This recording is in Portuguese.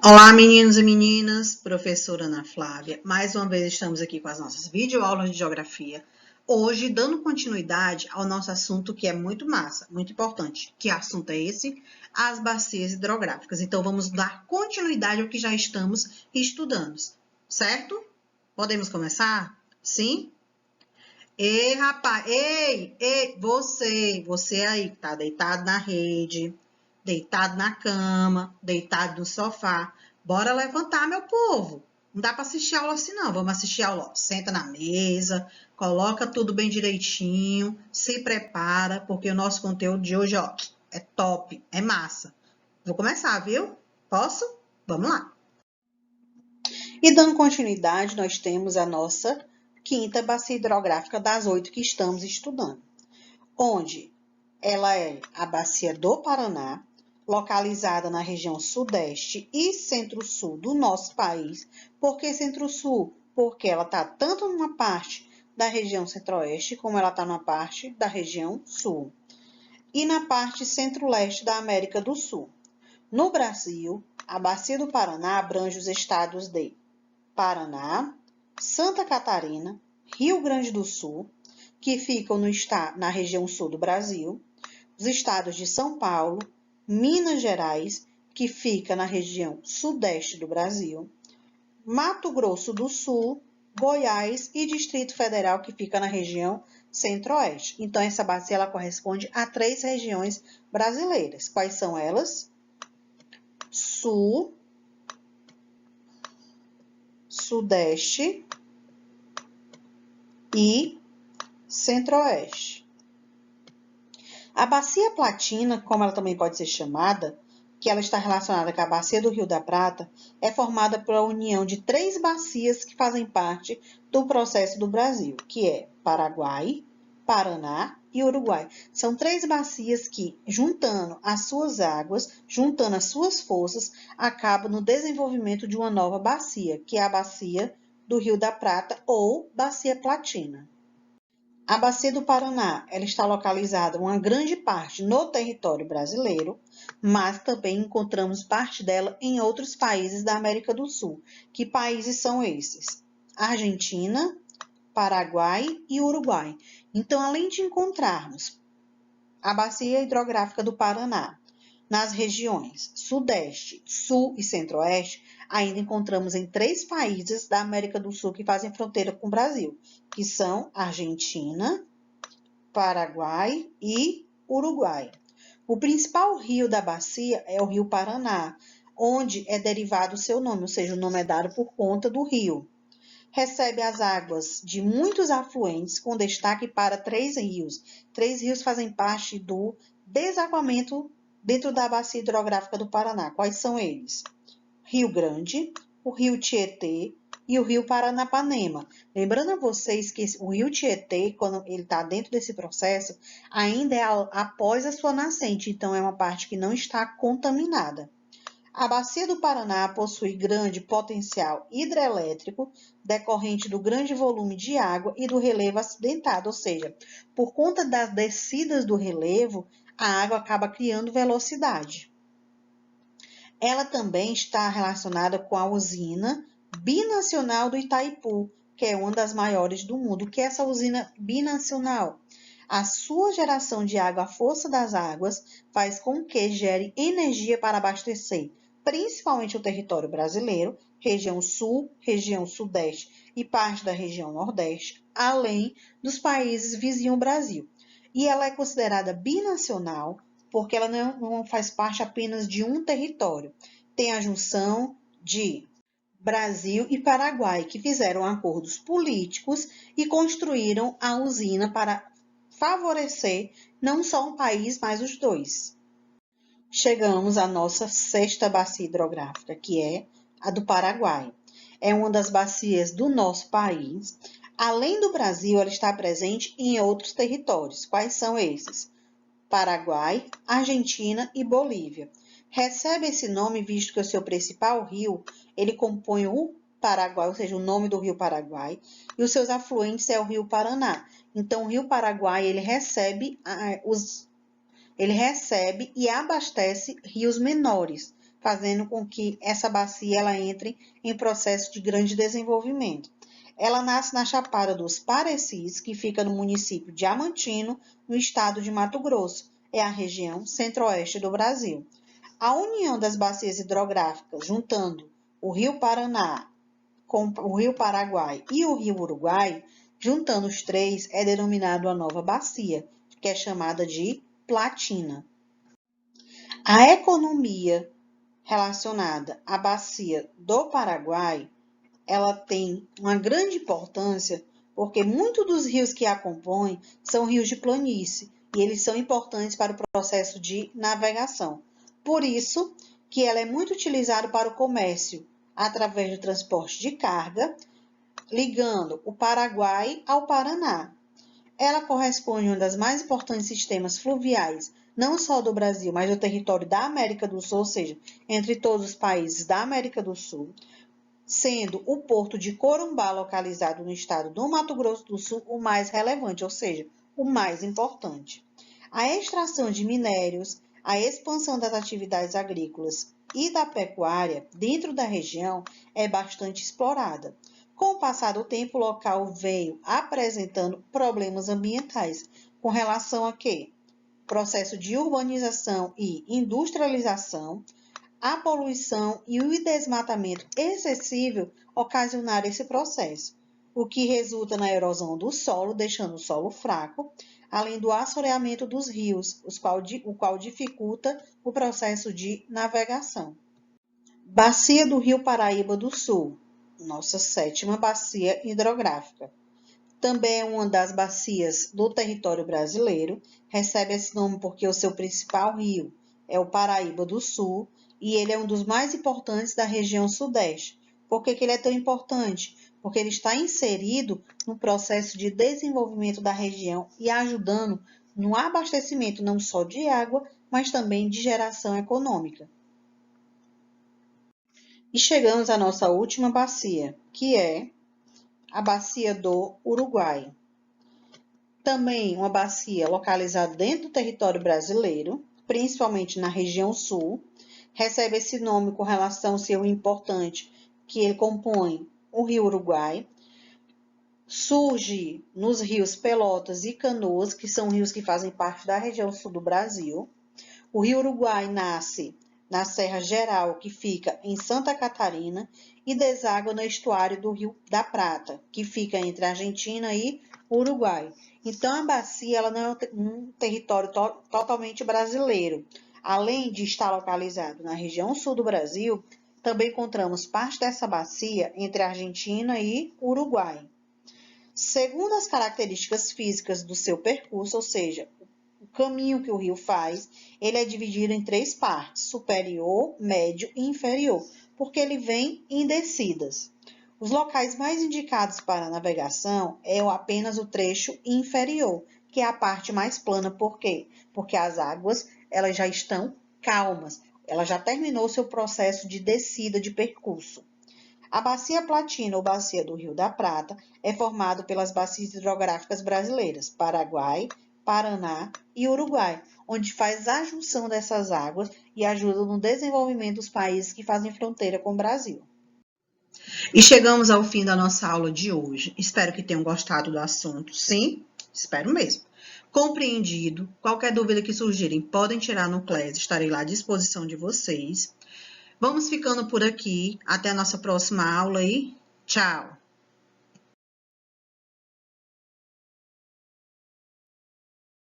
Olá, meninos e meninas, professora Ana Flávia. Mais uma vez estamos aqui com as nossas videoaulas de geografia. Hoje, dando continuidade ao nosso assunto que é muito massa, muito importante. Que assunto é esse? As bacias hidrográficas. Então, vamos dar continuidade ao que já estamos estudando, certo? Podemos começar? Sim? Ei, rapaz, ei, você aí que tá deitado na rede, deitado na cama, deitado no sofá. Bora levantar, meu povo. Não dá para assistir aula assim, não. Vamos assistir aula. Ó. Senta na mesa, coloca tudo bem direitinho, se prepara, porque o nosso conteúdo de hoje, ó, é top, é massa. Vou começar, viu? Posso? Vamos lá. E dando continuidade, nós temos a nossa quinta bacia hidrográfica das 8 que estamos estudando, onde ela é a bacia do Paraná, localizada na região sudeste e centro-sul do nosso país. Por que centro-sul? Porque ela está tanto numa parte da região centro-oeste, como ela está numa parte da região sul. E na parte centro-leste da América do Sul. No Brasil, a bacia do Paraná abrange os estados de Paraná, Santa Catarina, Rio Grande do Sul, que ficam na região sul do Brasil, os estados de São Paulo, Minas Gerais, que fica na região sudeste do Brasil, Mato Grosso do Sul, Goiás e Distrito Federal, que fica na região centro-oeste. Então, essa bacia ela corresponde a 3 regiões brasileiras. Quais são elas? Sul, Sudeste e Centro-Oeste. A bacia platina, como ela também pode ser chamada, que ela está relacionada com a bacia do Rio da Prata, é formada pela união de 3 bacias que fazem parte do processo do Brasil, que é Paraguai, Paraná e Uruguai. São 3 bacias que, juntando as suas águas, juntando as suas forças, acabam no desenvolvimento de uma nova bacia, que é a bacia do Rio da Prata ou bacia platina. A Bacia do Paraná, ela está localizada uma grande parte no território brasileiro, mas também encontramos parte dela em outros países da América do Sul. Que países são esses? Argentina, Paraguai e Uruguai. Então, além de encontrarmos a Bacia Hidrográfica do Paraná nas regiões Sudeste, Sul e Centro-Oeste, ainda encontramos em 3 países da América do Sul que fazem fronteira com o Brasil, que são Argentina, Paraguai e Uruguai. O principal rio da bacia é o Rio Paraná, onde é derivado o seu nome, ou seja, o nome é dado por conta do rio. Recebe as águas de muitos afluentes, com destaque para 3 rios. 3 rios fazem parte do desaguamento dentro da bacia hidrográfica do Paraná. Quais são eles? Rio Grande, o Rio Tietê e o Rio Paranapanema. Lembrando a vocês que o Rio Tietê, quando ele está dentro desse processo, ainda é após a sua nascente, então é uma parte que não está contaminada. A Bacia do Paraná possui grande potencial hidrelétrico decorrente do grande volume de água e do relevo acidentado, ou seja, por conta das descidas do relevo, a água acaba criando velocidade. Ela também está relacionada com a usina binacional do Itaipu, que é uma das maiores do mundo. O que é essa usina binacional? A sua geração de água à força das águas faz com que gere energia para abastecer principalmente o território brasileiro, região sul, região sudeste e parte da região nordeste, além dos países vizinhos ao Brasil. E ela é considerada binacional porque ela não faz parte apenas de um território. Tem a junção de Brasil e Paraguai, que fizeram acordos políticos e construíram a usina para favorecer não só um país, mas os dois. Chegamos à nossa 6ª bacia hidrográfica, que é a do Paraguai. É uma das bacias do nosso país. Além do Brasil, ela está presente em outros territórios. Quais são esses? Paraguai, Argentina e Bolívia. Recebe esse nome visto que o seu principal rio, ele compõe o Paraguai, ou seja, o nome do rio Paraguai, e os seus afluentes é o rio Paraná. Então, o rio Paraguai, ele recebe e abastece rios menores, fazendo com que essa bacia ela entre em processo de grande desenvolvimento. Ela nasce na Chapada dos Parecis, que fica no município de Diamantino, no estado de Mato Grosso. É a região centro-oeste do Brasil. A união das bacias hidrográficas, juntando o Rio Paraná com o Rio Paraguai e o Rio Uruguai, juntando os três, é denominado a nova bacia, que é chamada de Platina. A economia relacionada à bacia do Paraguai, ela tem uma grande importância, porque muitos dos rios que a compõem são rios de planície, e eles são importantes para o processo de navegação. Por isso que ela é muito utilizada para o comércio, através do transporte de carga, ligando o Paraguai ao Paraná. Ela corresponde a um dos mais importantes sistemas fluviais, não só do Brasil, mas do território da América do Sul, ou seja, entre todos os países da América do Sul, sendo o porto de Corumbá, localizado no estado do Mato Grosso do Sul, o mais relevante, ou seja, o mais importante. A extração de minérios, a expansão das atividades agrícolas e da pecuária dentro da região é bastante explorada. Com o passar do tempo, o local veio apresentando problemas ambientais com relação a quê? Processo de urbanização e industrialização, a poluição e o desmatamento excessivo ocasionaram esse processo, o que resulta na erosão do solo, deixando o solo fraco, além do assoreamento dos rios, o qual dificulta o processo de navegação. Bacia do Rio Paraíba do Sul, nossa sétima bacia hidrográfica. Também é uma das bacias do território brasileiro, recebe esse nome porque o seu principal rio é o Paraíba do Sul, e ele é um dos mais importantes da região sudeste. Por que ele é tão importante? Porque ele está inserido no processo de desenvolvimento da região e ajudando no abastecimento não só de água, mas também de geração econômica. E chegamos à nossa última bacia, que é a bacia do Uruguai. Também uma bacia localizada dentro do território brasileiro, principalmente na região sul, recebe esse nome com relação ao seu importante, que ele compõe o Rio Uruguai, surge nos rios Pelotas e Canoas, que são rios que fazem parte da região sul do Brasil. O Rio Uruguai nasce na Serra Geral, que fica em Santa Catarina, e deságua no estuário do Rio da Prata, que fica entre a Argentina e o Uruguai. Então, a bacia ela não é um território totalmente brasileiro. Além de estar localizado na região sul do Brasil, também encontramos parte dessa bacia entre a Argentina e o Uruguai. Segundo as características físicas do seu percurso, ou seja, o caminho que o rio faz, ele é dividido em três partes, superior, médio e inferior, porque ele vem em descidas. Os locais mais indicados para a navegação é apenas o trecho inferior, que é a parte mais plana. Por quê? Porque as águas elas já estão calmas, ela já terminou seu processo de descida de percurso. A Bacia Platina ou Bacia do Rio da Prata é formada pelas bacias hidrográficas brasileiras, Paraguai, Paraná e Uruguai, onde faz a junção dessas águas e ajuda no desenvolvimento dos países que fazem fronteira com o Brasil. E chegamos ao fim da nossa aula de hoje. Espero que tenham gostado do assunto. Sim, espero mesmo. Compreendido. Qualquer dúvida que surgirem, podem tirar no Class, estarei lá à disposição de vocês. Vamos ficando por aqui. Até a nossa próxima aula e tchau!